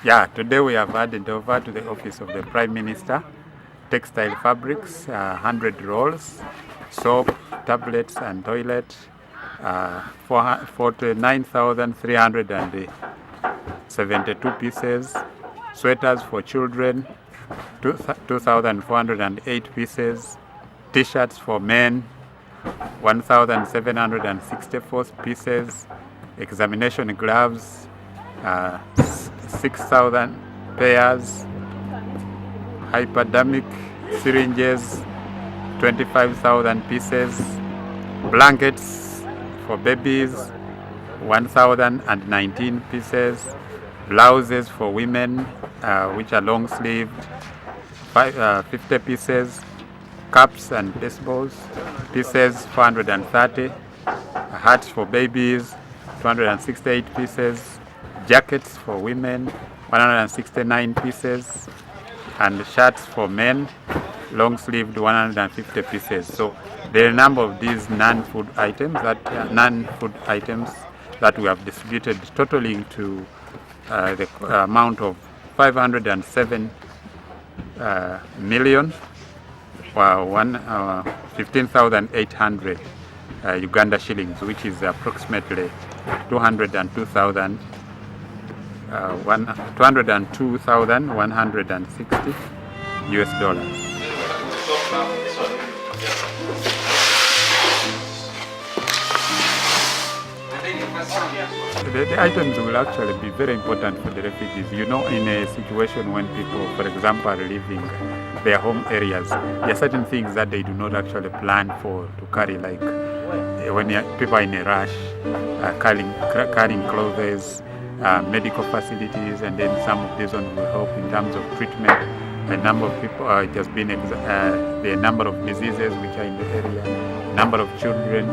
Yeah, today we have handed over to the office of the Prime Minister textile fabrics, 100 rolls, soap, tablets and toilet, 49,372 pieces, sweaters for children, 2,408 pieces, t-shirts for men, 1,764 pieces, examination gloves, 6,000 pairs, hypodermic syringes, 25,000 pieces, blankets for babies, 1,019 pieces, blouses for women, which are long sleeved, 50 pieces, caps and baseballs pieces, 430, hats for babies, 268 pieces, jackets for women, 169 pieces, and shirts for men, long sleeved, 150 pieces. So the number of these non-food items that we have distributed, totaling to the amount of 507 million 15,800 Uganda shillings, which is approximately 202,160 US dollars. The items will actually be very important for the refugees. You know, in a situation when people, for example, are leaving their home areas, there are certain things that they do not actually plan for to carry, like when people are in a rush, carrying clothes, medical facilities, and then some of these ones will help in terms of treatment. A number of people, it has been the number of diseases which are in the area, number of children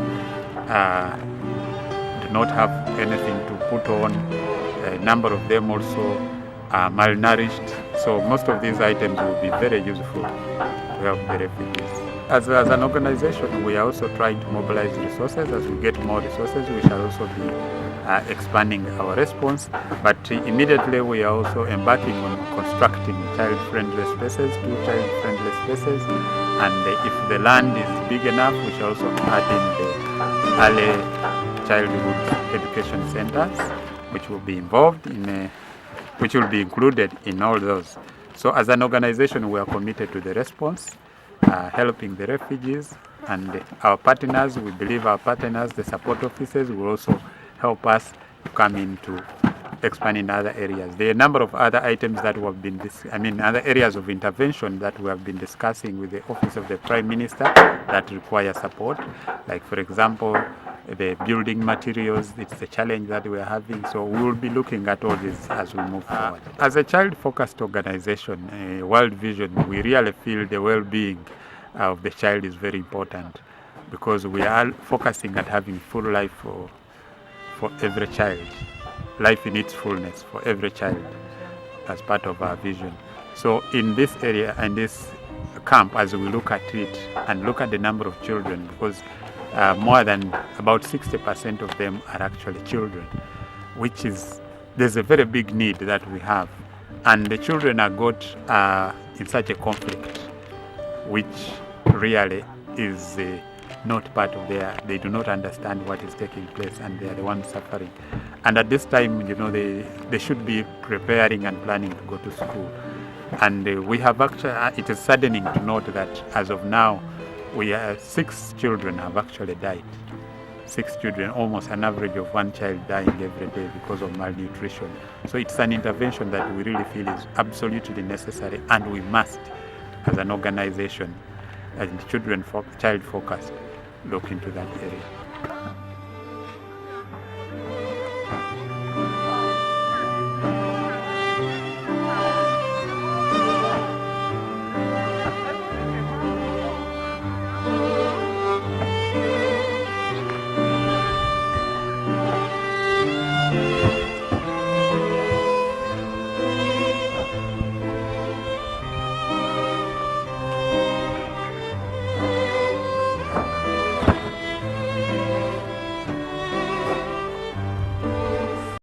do not have anything to put on, a number of them also are malnourished. So most of these items will be very useful to help the refugees. As an organization, we are also trying to mobilize resources. As we get more resources, we shall also be expanding our response. But immediately we are also embarking on constructing child-friendly spaces, 2 child-friendly spaces. And if the land is big enough, we shall also add in the early childhood education centers, which will be involved in which will be included in all those. So as an organization, we are committed to the response, helping the refugees, and our partners, we believe our partners, the support offices, will also help us to come into expand in other areas. There are a number of other items that we have been, other areas of intervention that we have been discussing with the Office of the Prime Minister that require support. Like, for example, the building materials, it's a challenge that we are having. So we will be looking at all this as we move forward. As a child-focused organization, World Vision, we really feel the well-being of the child is very important, because we are focusing at having full life for every child, life in its fullness for every child as part of our vision. So in this area and this camp, as we look at it and look at the number of children, because more than about 60% of them are actually children, which is, there's a very big need that we have. And the children are got in such a conflict, which really is not part of they do not understand what is taking place, and they are the ones suffering. And at this time, you know, they should be preparing and planning to go to school. And we have actually, it is saddening to note that as of now, 6 children have actually died. 6 children, almost an average of 1 child dying every day because of malnutrition. So it's an intervention that we really feel is absolutely necessary, and we must, as an organization, and child-focused, look into that area.